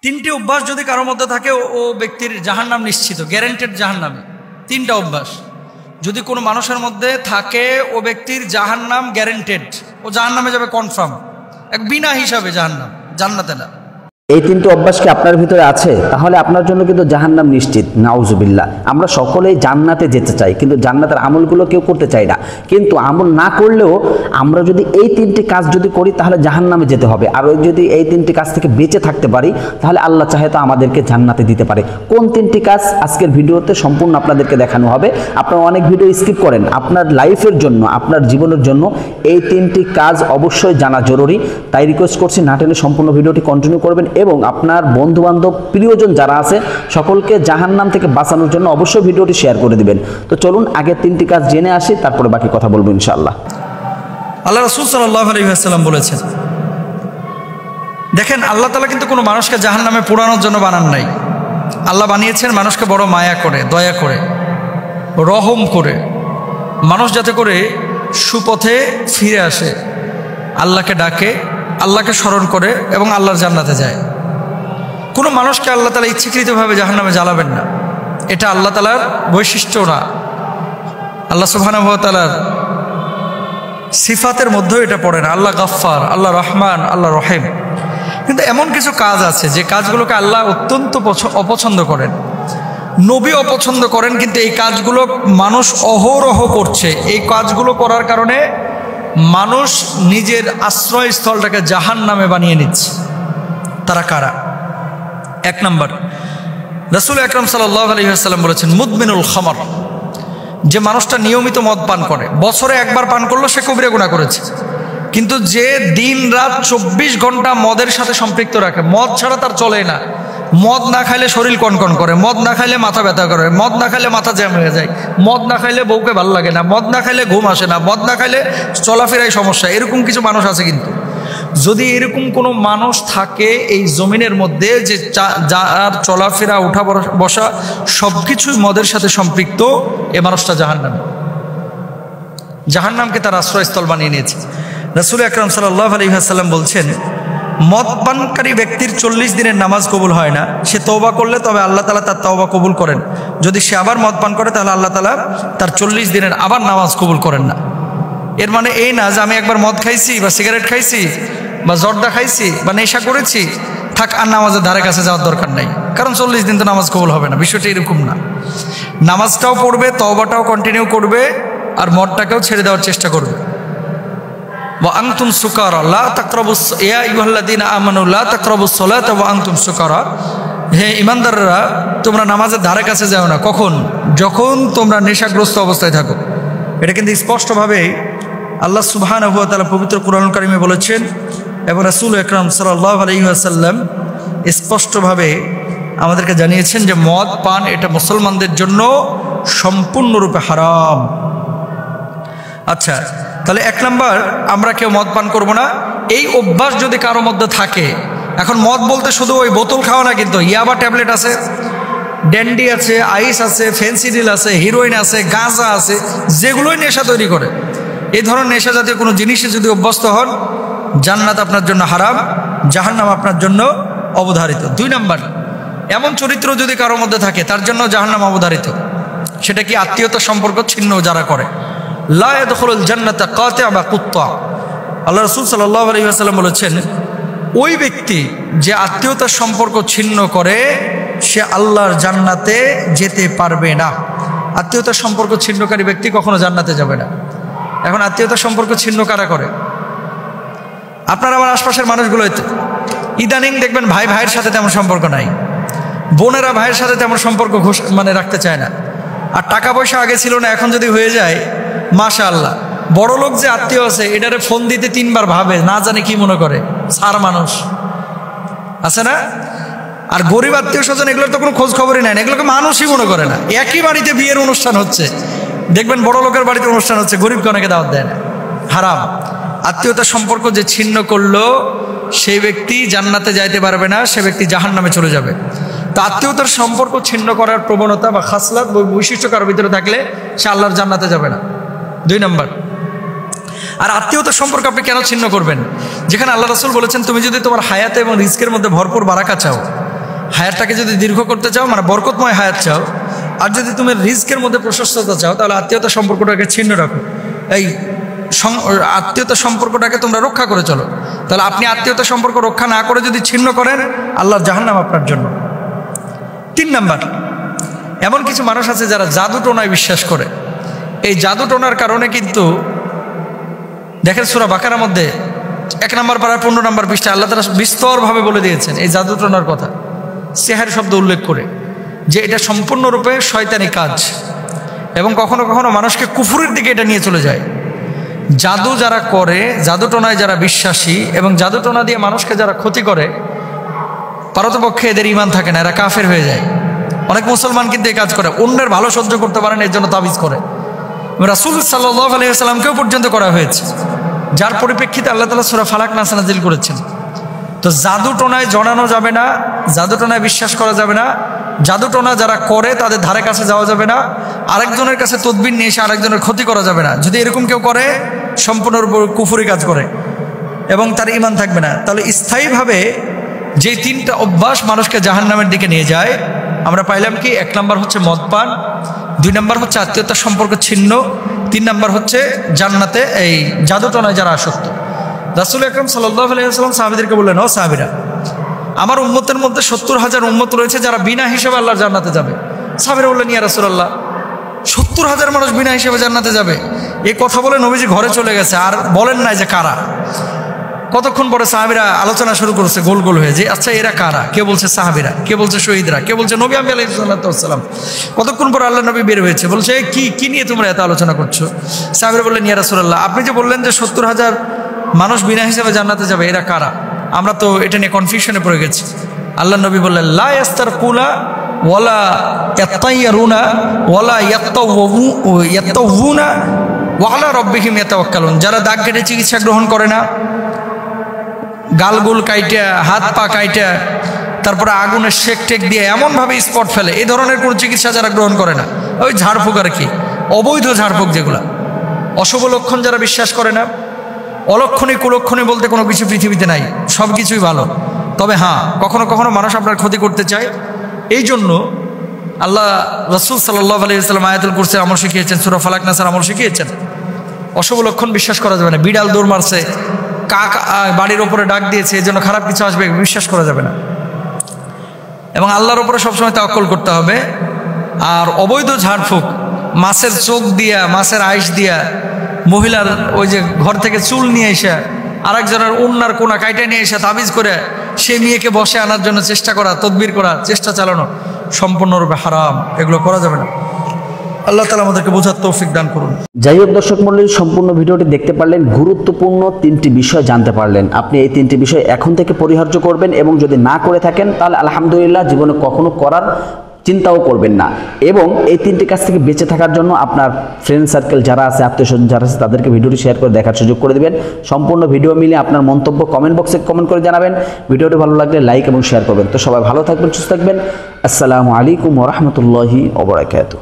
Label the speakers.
Speaker 1: তিনটি অভ্যাস যদি কারোর মধ্যে থাকে ও ব্যক্তির জাহান্নাম নিশ্চিত, গ্যারান্টেড জাহান্নামে। তিনটা অভ্যাস যদি কোনো মানুষের মধ্যে থাকে ও ব্যক্তির জাহান্নাম গ্যারান্টেড, ও জাহান্নামে যাবে কনফার্ম, এক বিনা হিসাবে জাহান্নাম, জান্নাতে না।
Speaker 2: এই তিনটি অভ্যাস কি আপনার ভিতরে আছে, তাহলে আপনার জন্য কিন্তু জাহান্নাম নিশ্চিত। নাউজুবিল্লাহ। আমরা সকলেই জান্নাতে যেতে চাই, কিন্তু জান্নাতের আমলগুলো কেউ করতে চাই না। কিন্তু আমল না করলেও আমরা যদি এই তিনটি কাজ যদি করি তাহলে জাহান্নামে যেতে হবে। আর যদি এই তিনটি কাজ থেকে বেঁচে থাকতে পারি তাহলে আল্লাহ চাহে তো আমাদেরকে জান্নাতে দিতে পারে। কোন তিনটি কাজ আজকের ভিডিওতে সম্পূর্ণ আপনাদেরকে দেখানো হবে। আপনারা অনেক ভিডিও স্কিপ করেন, আপনার লাইফের জন্য, আপনার জীবনের জন্য এই তিনটি কাজ অবশ্যই জানা জরুরি। তাই রিকোয়েস্ট করছি না টেনে সম্পূর্ণ ভিডিওটি কন্টিনিউ করবেন এবং আপনার বন্ধু বান্ধব প্রিয়জন যারা আছে সকলকে জাহান্নাম থেকে বাঁচানোর জন্য অবশ্যই ভিডিওটি শেয়ার করে দিবেন। তো চলুন আগে তিনটি কাজ জেনে আসি, তারপরে বাকি কথা বলবো ইনশাআল্লাহ।
Speaker 1: আল্লাহ রাসূল সাল্লাল্লাহু আলাইহি ওয়াসাল্লাম বলেছেন, দেখেন আল্লাহ তাআলা কিন্তু কোনো মানুষকে জাহান্নামে পোড়ানোর জন্য বানান নাই। আল্লাহ বানিয়েছেন মানুষকে বড় মায়া করে, দয়া করে, রহম করে, মানুষ যাতে করে সুপথে ফিরে আসে, আল্লাহকে ডাকে, আল্লাহকে স্মরণ করে এবং আল্লাহর জান্নাতে যায়। কোনো মানুষকে আল্লাহ তাআলা ইচ্ছাকৃতভাবে জাহান্নামে জ্বালাবেন না, এটা আল্লাহ তাআলার বৈশিষ্ট্য না। আল্লাহ সুবহানাহু ওয়া তাআলার সিফাতের মধ্যেও এটা পড়ে না। আল্লাহ গাফফার, আল্লাহ রহমান, আল্লাহ রহিম। কিন্তু এমন কিছু কাজ আছে যে কাজগুলোকে আল্লাহ অত্যন্ত অপছন্দ করেন, নবী অপছন্দ করেন, কিন্তু এই কাজগুলো মানুষ অহরহ করছে। এই কাজগুলো করার কারণে মানুষ নিজের আশ্রয়স্থলটাকে জাহান্নামে বানিয়ে নিচ্ছে। তারা কারা? এক নম্বর, রাসূল আকরাম সাল্লাল্লাহু আলাইহি ওয়াসাল্লাম বলেছেন, মুদমিনুল খামর, যে মানুষটা নিয়মিত মদ পান করে, বছরে একবার পান করলো সে কবিরা গুনাহ করেছে। কিন্তু যে দিন রাত 24 ঘন্টা মদের সাথে সম্পৃক্ত রাখে, মদ ছাড়া তার চলে না, মদ না খাইলে শরীর কনকন করে, মদ না খাইলে মাথা ব্যথা করে, মদ না খাইলে মাথা জ্যাম হয়ে যায়, মদ না খাইলে বউকে ভালো লাগে না, মদ না খাইলে ঘুম আসে না, মদ না খাইলে চলাফেরায় সমস্যা, এরকম কিছু মানুষ আছে। কিন্তু যদি এরকম কোনো মানুষ থাকে এই জমিনের মধ্যে যে যার চলাফেরা, উঠা বসা সব কিছুই মদের সাথে সম্পৃক্ত, এ মানুষটা জাহান্নামকে তার আশ্রয়স্থল বানিয়ে নিয়েছে। রাসূল আকরাম সাল্লাল্লাহু আলাইহি ওয়াসাল্লাম বলছেন, মদ পানকারী ব্যক্তির 40 দিনের নামাজ কবুল হয় না। সে তওবা করলে তবে আল্লাহ তাআলা তার তওবা কবুল করেন। যদি সে আবার মদ পান করে তাহলে আল্লাহ তাআলা তার 40 দিনের আবার নামাজ কবুল করেন না। এর মানে এই না যে আমি একবার মদ খাইছি বা সিগারেট খাইছি বা জর্দা খাইছি বা নেশা করেছি, থাক আর নামাজের ধারে কাছে যাওয়ার দরকার নাই, কারণ 40 দিন তো নামাজ কবুল হবে না। বিষয়টা এরকম না। নামাজটাও পড়বে, তওবাটাও কন্টিনিউ করবে, আর মদটাকেও ছেড়ে দেওয়ার চেষ্টা করবে। ওয়া আনতুম সুকারা লা তাকরাবুস ইয়া আইয়ুহাল্লাযীনা আমানু লা তাকরাবুস সালাতা ওয়া আনতুম সুকারা, হে ঈমানদাররা তোমরা নামাজের ধারে কাছে যাও না। কখন? যখন তোমরা নেশাগ্রস্ত অবস্থায় থাকো। এটা কিন্তু স্পষ্টভাবে আল্লাহ সুবহানাহু ওয়া তাআলা পবিত্র কুরআনুল কারীমে বলেছেন এবং রাসূল আকরাম সাল্লাল্লাহু আলাইহি ওয়াসাল্লাম স্পষ্টভাবে আমাদেরকে জানিয়েছেন যে মদ পান এটা মুসলমানদের জন্য সম্পূর্ণরূপে হারাম। আচ্ছা, তাহলে এক নাম্বার, আমরা কেউ মদ পান করব না। এই অভ্যাস যদি কারোর মধ্যে থাকে, এখন মদ বলতে শুধু ওই বোতল খাওয়া না, কিন্তু ইয়াবা ট্যাবলেট আছে, ড্যান্ডি আছে, আইস আছে, ফেন্সিডিল আছে, হিরোইন আছে, গাঁজা আছে, যেগুলোই নেশা তৈরি করে, এই ধরনের নেশা জাতীয় কোনো জিনিসে যদি অভ্যস্ত হন, জান্নাত আপনার জন্য হারাম, জাহান্নাম আপনার জন্য অবধারিত। 2 নাম্বার, এমন চরিত্র যদি কারোর মধ্যে থাকে তার জন্য জাহান্নাম অবধারিত। সেটা কি? আত্মীয়তার সম্পর্ক ছিন্ন যারা করে। লা ইয়াদখুলুল জান্নাতা কাতিআ বা কুত্তা। আল্লাহ রাসূল সাল্লাল্লাহু আলাইহি ওয়াসাল্লাম বলেছেন, ওই ব্যক্তি যে আত্মীয়তার সম্পর্ক ছিন্ন করে সে আল্লাহর জান্নাতে যেতে পারবে না। আত্মীয়তার সম্পর্ক ছিন্নকারী ব্যক্তি কখনো জান্নাতে যাবে না। এখন আত্মীয়তার সম্পর্ক ছিন্ন কারা করে? আপনার আমার আশপাশের মানুষগুলো ইদানিং দেখবেন ভাই ভাইয়ের সাথে তেমন সম্পর্ক নাই, বোনেরা ভাইয়ের সাথে তেমন সম্পর্ক রাখতে চায় না। আর টাকা পয়সা আগে ছিল না, এখন যদি হয়ে যায় মাশাআল্লাহ। বড় লোক যে আত্মীয় আছে এটারে ফোন দিতে 3 বার ভাবে, না জানে কি মনে করে, সার মানুষ আছে না। আর গরিব আত্মীয় স্বজন এগুলোর তো কোনো খোঁজ খবরই নাই, এগুলোকে মানুষই মনে করে না। একই বাড়িতে বিয়ের অনুষ্ঠান হচ্ছে, দেখবেন বড় লোকের বাড়িতে অনুষ্ঠান হচ্ছে, গরিবকে অনেকে দাওয়াত দেয় না। হারাম। আত্মীয়তার সম্পর্ক যে ছিন্ন করলো সেই ব্যক্তি জান্নাতে যাইতে পারবে না, সে ব্যক্তি জাহান্নামে চলে যাবে। তো আত্মীয়তার সম্পর্ক ছিন্ন করার প্রবণতা বা খাসলাত বৈশিষ্ট্য কারোর ভিতরে থাকলে সে আল্লাহর জান্নাতে যাবে না। 2 নাম্বার, আর আত্মীয়তার সম্পর্ক আপনি কেন ছিন্ন করবেন? যেখানে আল্লাহ রাসূল বলেছেন, তুমি যদি তোমার হায়াতে এবং রিজকের মধ্যে ভরপুর বারাকা চাও, হায়াতটাকে যদি দীর্ঘ করতে চাও, মানে বরকতময় হায়াত চাও, আর যদি তুমি রিস্কের মধ্যে প্রশস্ততা চাও, তাহলে আত্মীয়তা সম্পর্কটাকে ছিন্ন রাখো, এই আত্মীয়তা সম্পর্কটাকে তোমরা রক্ষা করে চলো। তাহলে আপনি আত্মীয়তা সম্পর্ক রক্ষা না করে যদি ছিন্ন করেন, আল্লাহর জাহান্নাম আপনার জন্য। 3 নাম্বার, এমন কিছু মানুষ আছে যারা জাদু টোনায় বিশ্বাস করে। এই জাদু টোনার কারণে কিন্তু দেখেন সূরা বাকারার মধ্যে 1 নম্বর পারা 15 নম্বর পৃষ্ঠা আল্লাহ তাআলা বিস্তরভাবে বলে দিয়েছেন এই জাদু টোনার কথা, সিহর শব্দ উল্লেখ করে, যে এটা সম্পূর্ণরূপে শয়তানি কাজ এবং কখনো কখনো মানুষকে কুফুরের দিকে এটা নিয়ে চলে যায়। জাদু যারা করে, জাদু টোনায় যারা বিশ্বাসী এবং জাদু টোনা দিয়ে মানুষকে যারা ক্ষতি করে, পারতপক্ষে এদের ঈমান থাকে না, এরা কাফের হয়ে যায়। অনেক মুসলমান কিন্তু এই কাজ করে, অন্যের ভালো সহ্য করতে পারে না, এর জন্য তাবিজ করে। রাসূল সাল্লাল্লাহু আলাইহি ওয়াসাল্লামকেও পর্যন্ত করা হয়েছে, যার পরিপ্রেক্ষিতে আল্লাহ তাআলা সূরা ফালাক নাস নাজিল করেছেন। তো জাদু টোনায় জড়ানো যাবে না, জাদু টোনায় বিশ্বাস করা যাবে না, জাদু টোনা যারা করে তাদের ধারে কাছে যাওয়া যাবে না, আরেকজনের কাছে তদবির নিয়ে এসে আরেকজনের ক্ষতি করা যাবে না। যদি এরকম কেউ করে, সম্পূর্ণরূপে কুফরি কাজ করে এবং তার ঈমান থাকবে না। তাহলে স্থায়ীভাবে যে 3টা অভ্যাস মানুষকে জাহান্নামের দিকে নিয়ে যায়, আমরা পাইলাম কি? 1 নম্বর হচ্ছে মদ পান, 2 নম্বর হচ্ছে আত্মীয়তার সম্পর্ক ছিন্ন, 3 নম্বর হচ্ছে জান্নাতে এই জাদু টোনায় যারা আসক্ত। রাসূল আকরাম সাল্লাল্লাহু আলাইহি ওয়াসাল্লাম সাহাবীদেরকে বললেন, ও সাহাবীরা, আমার উম্মতের মধ্যে 70,000 উম্মত রয়েছে যারা বিনা হিসেবে আল্লাহর জান্নাতে যাবে। সাহাবীরা বললেন, ইয়া রাসূলুল্লাহ, 70,000 মানুষ বিনা হিসেবে জান্নাতে যাবে? এই কথা বলে নবীজি ঘরে চলে গেছে, আর বলেন নাই যে কারা। কতক্ষণ পরে সাহাবীরা আলোচনা শুরু করেছে গোল গোল হয়ে, যে আচ্ছা এরা কারা? কে বলছে সাহাবীরা, কে বলছে শহীদরা, কে বলছে নবী আলাইহিস সালাম। কতক্ষণ পরে আল্লাহ নবী বের হয়েছে, বলছে কি নিয়ে তোমরা এত আলোচনা করছো? সাহাবীরা বললেন, ইয়া রাসূলুল্লাহ, আপনি যে বললেন যে 70,000 মানুষ বিনা হিসেবে জান্নাতে যাবে, এরা কারা? আমরা তো এটা নিয়ে কনফিউশনে পড়ে গেছি। আল্লাহ নবী বললেন, লা ইয়াস্তারকুনা ওয়ালা ইয়াতাইয়ারুনা ওয়ালা ইয়াতাওউনা ওয়ালা রাব্বিহিম ইয়াতাওয়াক্কালুন। যারা দাগ কেটে চিকিৎসা গ্রহণ করে না, গালগুল কাইটা, হাত পা কাইটা, তারপরে আগুনের শেক টেক দিয়ে এমনভাবে স্পট ফেলে, এই ধরনের কোনো চিকিৎসা যারা গ্রহণ করে না, ওই ঝাড়ফুঁক আর কি, অবৈধ ঝাড়ফুঁক যেগুলা, অশুভ লক্ষণ যারা বিশ্বাস করে না, অলক্ষণী কুলক্ষণী বলতে কোনো কিছু পৃথিবীতে নাই, সব কিছুই ভালো। তবে হ্যাঁ, কখনো কখনো মানুষ আপনার ক্ষতি করতে চায়। এই জন্য আল্লাহ রাসূল সাল্লাল্লাহু আলাইহি ওয়াসাল্লাম আয়াতুল কুরসির আমল শিখিয়েছেন, সূরা ফালাক নাসের আমল শিখিয়েছেন। অশুভ লক্ষণ বিশ্বাস করা যাবে না। বিড়াল দৌড় মারছে, কাক বাড়ির ওপরে ডাক দিয়েছে, এই জন্য খারাপ কিছু আসবে, বিশ্বাস করা যাবে না। এবং আল্লাহর ওপরে সবসময় তাওয়াক্কুল করতে হবে। আর অবৈধ ঝাড়ফুঁক, মাছের চোখ দিয়া, মাছের আইস দিয়া, মহিলার ওই যে ঘর থেকে চুল নিয়ে এসে আরেকজনের উন্নার কোনা কাইটা নিয়ে এসে তাবিজ করে সেই মেয়েকে বসে আনার জন্য চেষ্টা করা, তদবির করা, চেষ্টা চালানো সম্পূর্ণরূপে হারাম, এগুলো করা যাবে না। আল্লাহ তাআলা আমাদেরকে বোঝার তৌফিক দান করুন।
Speaker 2: যাই হোক দর্শক মণ্ডলী, সম্পূর্ণ ভিডিওটি দেখতে পারলেন, গুরুত্বপূর্ণ 3টি বিষয় জানতে পারলেন। আপনি এই 3টি বিষয় এখন থেকে পরিহার্য করবেন এবং যদি না করে থাকেন তাহলে আলহামদুলিল্লাহ, জীবনে কখনো করার চিন্তাও করবেন না। এবং এই 3টি কাজ থেকে বেঁচে থাকার জন্য আপনার ফ্রেন্ড সার্কেল যারা আছে, আত্মীয় স্বজন যারা আছে, তাদেরকে ভিডিওটি শেয়ার করে দেখার সুযোগ করে দেবেন। সম্পূর্ণ ভিডিও মিলে আপনার মন্তব্য কমেন্ট বক্সে কমেন্ট করে জানাবেন। ভিডিওটি ভালো লাগলে লাইক এবং শেয়ার করবেন। তো সবাই ভালো থাকবেন, সুস্থ থাকবেন। আসসালামু আলাইকুম ওয়া রাহমাতুল্লাহি ওয়া বারাকাতুহু।